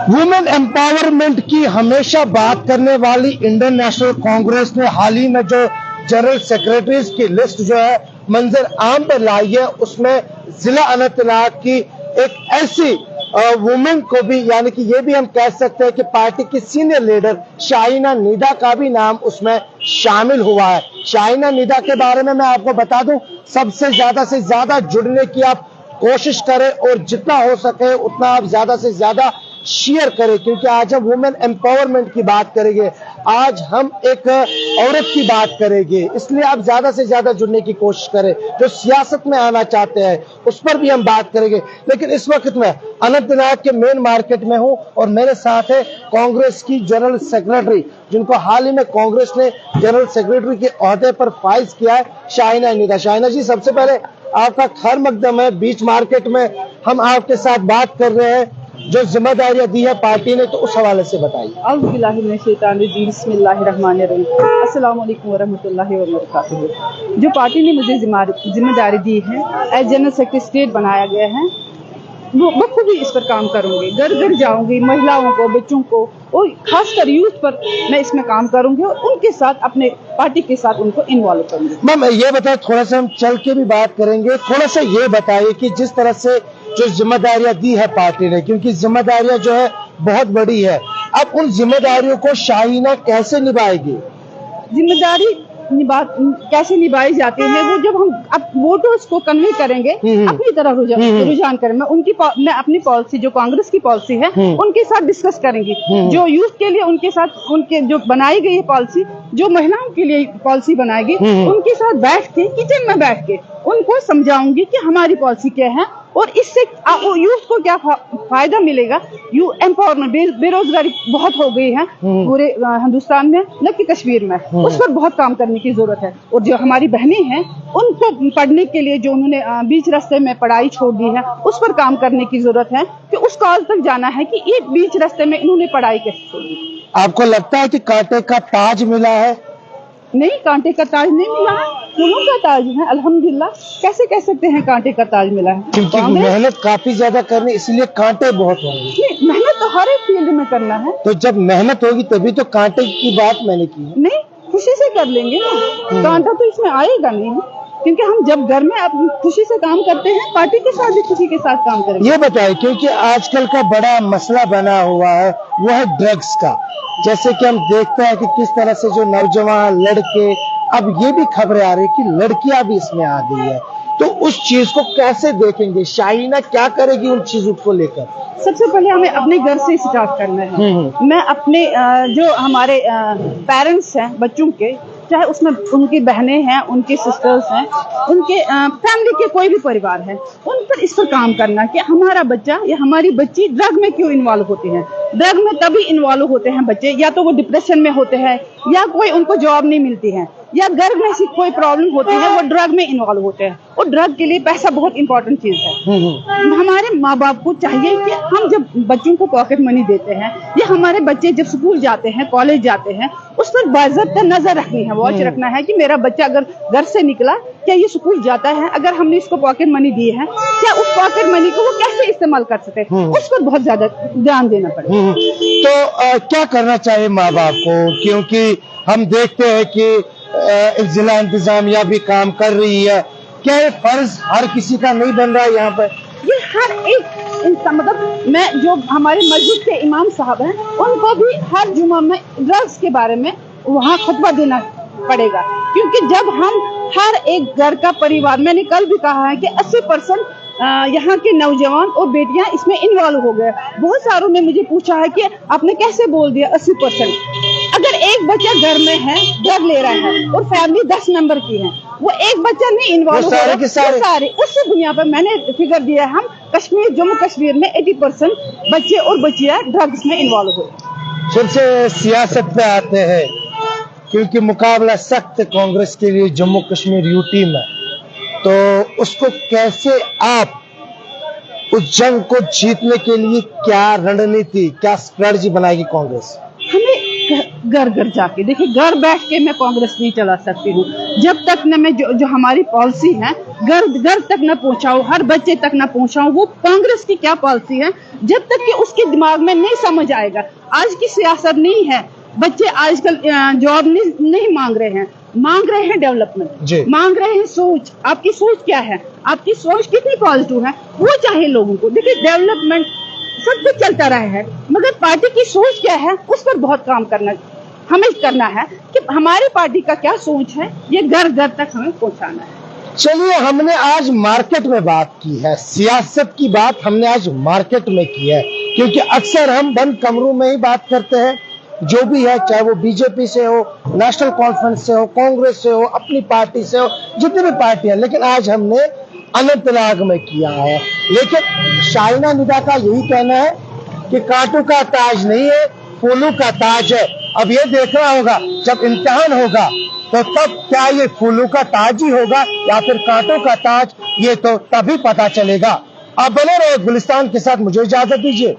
Women empowerment की हमेशा बात करने वाली इंडियन नेशनल कांग्रेस ने हाल ही में जो जनरल सेक्रेटरीज की लिस्ट जो है मंजर आम पर लाई है, उसमें जिला अनंतनाग की एक ऐसी वुमेन को भी, यानी कि ये भी हम कह सकते हैं कि पार्टी की सीनियर लीडर शाहीना निदा का भी नाम उसमें शामिल हुआ है। शाहीना निदा के बारे में मैं आपको बता दूं, सबसे ज्यादा से ज्यादा जुड़ने की आप कोशिश करें और जितना हो सके उतना आप ज्यादा से ज्यादा शेयर करें, क्योंकि आज हम वुमेन एम्पावरमेंट की बात करेंगे, आज हम एक औरत की बात करेंगे, इसलिए आप ज्यादा से ज्यादा जुड़ने की कोशिश करें। जो सियासत में आना चाहते हैं उस पर भी हम बात करेंगे। लेकिन इस वक्त मैं अनंतनाग के मेन मार्केट में हूं और मेरे साथ है कांग्रेस की जनरल सेक्रेटरी, जिनको हाल ही में कांग्रेस ने जनरल सेक्रेटरी के ओहदे पर फाइज किया है, शाहीना निदा। शाहीना जी, सबसे पहले आपका खैर मकदम है। बीच मार्केट में हम आपके साथ बात कर रहे हैं, जो जिम्मेदारियां दी है पार्टी ने, तो उस हवाले से बताइए। अस्सलाम वालेकुम वरहमतुल्लाहि वबरकातुहू। जो पार्टी ने मुझे जिम्मेदारी दी है, एज जनरल सेक्रेटरी स्टेट बनाया गया है, वो बखूबी इस पर काम करूंगी। घर घर जाऊंगी, महिलाओं को, बच्चों को और खासकर यूथ पर मैं इसमें काम करूंगी और उनके साथ, अपने पार्टी के साथ उनको इन्वॉल्व करूंगी। मैम ये बताए, थोड़ा सा हम चल के भी बात करेंगे, थोड़ा सा ये बताइए कि जिस तरह से जो जिम्मेदारियां दी है पार्टी ने, क्योंकि जिम्मेदारियां जो है बहुत बड़ी है, अब उन जिम्मेदारियों को शाहीना कैसे निभाएगी? जिम्मेदारी कैसे निभाई जाती है, वो जब हम अब वोटर्स को कन्वे करेंगे अपनी तरफ रुझान करें। मैं अपनी पॉलिसी, जो कांग्रेस की पॉलिसी है, उनके साथ डिस्कस करेंगी। जो यूथ के लिए उनके साथ, उनके जो बनाई गई है पॉलिसी, जो महिलाओं के लिए पॉलिसी बनाएगी, उनके साथ बैठ के, किचन में बैठ के उनको समझाऊंगी कि हमारी पॉलिसी क्या है और इससे यूथ को क्या फायदा मिलेगा। एम्पावरमेंट, बेरोजगारी बहुत हो गई है पूरे हिंदुस्तान में, न कि कश्मीर में, उस पर बहुत काम करने की जरूरत है। और जो हमारी बहनें हैं, उनको पढ़ने के लिए, जो उन्होंने बीच रास्ते में पढ़ाई छोड़ दी है, उस पर काम करने की जरूरत है कि उस कॉज तक जाना है कि ये बीच रास्ते में इन्होंने पढ़ाई कैसे छोड़ दी। आपको लगता है कि कांटे का ताज मिला है? नहीं, कांटे का ताज नहीं मिला है, फूलों का ताज है, अल्हम्दुलिल्लाह। कैसे कह सकते हैं कांटे का ताज मिला है? क्योंकि मेहनत काफी ज्यादा करनी, इसलिए कांटे बहुत होंगे। मेहनत तो हर एक फील्ड में करना है। तो जब मेहनत होगी तभी तो कांटे की बात मैंने की है। नहीं, खुशी से कर लेंगे ना, कांटा तो इसमें आएगा नहीं, क्योंकि हम जब घर में अपनी खुशी से काम करते हैं, पार्टी के साथ भी खुशी के साथ काम करेंगे। ये बताइए, क्योंकि आजकल का बड़ा मसला बना हुआ है वो है ड्रग्स का। जैसे कि हम देखते हैं कि किस तरह से जो नौजवान लड़के, अब ये भी खबरें आ रही कि लड़कियां भी इसमें आ गई है, तो उस चीज को कैसे देखेंगे? शाहीना क्या करेगी उन चीजों को लेकर? सबसे पहले हमें अपने घर से स्टार्ट करना है। मैं अपने जो हमारे पेरेंट्स हैं बच्चों के, चाहे उसमें उनकी बहनें हैं, उनके सिस्टर्स हैं, उनके फैमिली के कोई भी परिवार है, उन पर इस पर काम करना कि हमारा बच्चा या हमारी बच्ची ड्रग में क्यों इन्वॉल्व होती है। ड्रग में तभी इन्वॉल्व होते हैं बच्चे, या तो वो डिप्रेशन में होते हैं, या कोई उनको जॉब नहीं मिलती है, या घर में ऐसी कोई प्रॉब्लम होती है, वो ड्रग में इन्वॉल्व होते हैं। और ड्रग के लिए पैसा बहुत इंपॉर्टेंट चीज है। हमारे माँ बाप को चाहिए कि हम जब बच्चों को पॉकेट मनी देते हैं, या हमारे बच्चे जब स्कूल जाते हैं, कॉलेज जाते हैं, उस पर बाज़ाब्ता नजर रखनी है, वॉच रखना है कि मेरा बच्चा अगर घर से निकला, क्या ये स्कूल जाता है, अगर हमने इसको पॉकेट मनी दी है, क्या उस पॉकेट मनी को वो कैसे इस्तेमाल कर सकते हैं, उस पर बहुत ज्यादा ध्यान देना पड़ेगा। तो क्या करना चाहिए माँ बाप को? क्योंकि हम देखते हैं कि जिला इंतजामिया भी काम कर रही है, क्या ये फर्ज हर किसी का नहीं बन रहा है यहाँ पर? ये हर एक इंसान, मतलब मैं जो हमारे मस्जिद के इमाम साहब हैं, उनको भी हर जुमा में ड्रग्स के बारे में वहाँ खुतबा देना पड़ेगा। क्योंकि जब हम हर एक घर का परिवार, मैंने कल भी कहा है कि 80% यहाँ के नौजवान और बेटियां इसमें इन्वॉल्व हो गए। बहुत सारों ने मुझे पूछा है कि आपने कैसे बोल दिया 80%? अगर एक बच्चा घर में है, ड्रग ले रहा है, और फैमिली 10 मेंबर की है, वो एक बच्चा नहीं इन्वॉल्व हो रहा है, सारे उसी दुनिया पर मैंने फिगर दिया है। हम कश्मीर, जम्मू कश्मीर में 80% बच्चे और बच्चियां ड्रग्स में इन्वॉल्व हुए। फिर से सियासत पे आते हैं, क्योंकि मुकाबला सख्त कांग्रेस के लिए जम्मू कश्मीर यूटी में, तो उसको कैसे आप उस जंग को जीतने के लिए क्या रणनीति, क्या स्ट्रेटजी बनाएगी कांग्रेस? हमें घर घर जाके देखिए, घर बैठ के मैं कांग्रेस नहीं चला सकती हूँ जब तक न मैं जो हमारी पॉलिसी है घर घर तक न पहुंचाऊं, हर बच्चे तक न पहुंचाऊं वो कांग्रेस की क्या पॉलिसी है, जब तक कि उसके दिमाग में नहीं समझ आएगा। आज की सियासत नहीं है, बच्चे आजकल जॉब नहीं मांग रहे हैं, मांग रहे हैं डेवलपमेंट, मांग रहे हैं सोच। आपकी सोच क्या है, आपकी सोच कितनी पॉजिटिव है वो चाहिए लोगों को। देखिए डेवलपमेंट सब कुछ चलता रहा है, मगर पार्टी की सोच क्या है उस पर बहुत काम हमें करना है कि हमारी पार्टी का क्या सोच है, ये घर घर तक हमें पहुंचाना है। चलिए, हमने आज मार्केट में बात की है, सियासत की बात हमने आज मार्केट में की है, क्योंकि अक्सर हम बंद कमरों में ही बात करते हैं, जो भी है, चाहे वो बीजेपी से हो, नेशनल कॉन्फ्रेंस से हो, कांग्रेस से हो, अपनी पार्टी से हो, जितनी भी पार्टी है। लेकिन आज हमने अनंतनाग में किया है। लेकिन शाइना निदा का यही कहना है कि कांटों का ताज नहीं है, फूलों का ताज है। अब ये देखना होगा जब इम्तिहान होगा तो तब क्या ये फूलों का ताज ही होगा या फिर कांटों का ताज, ये तो तभी पता चलेगा। आप बने रहे गुलिस्तान के साथ, मुझे इजाजत दीजिए।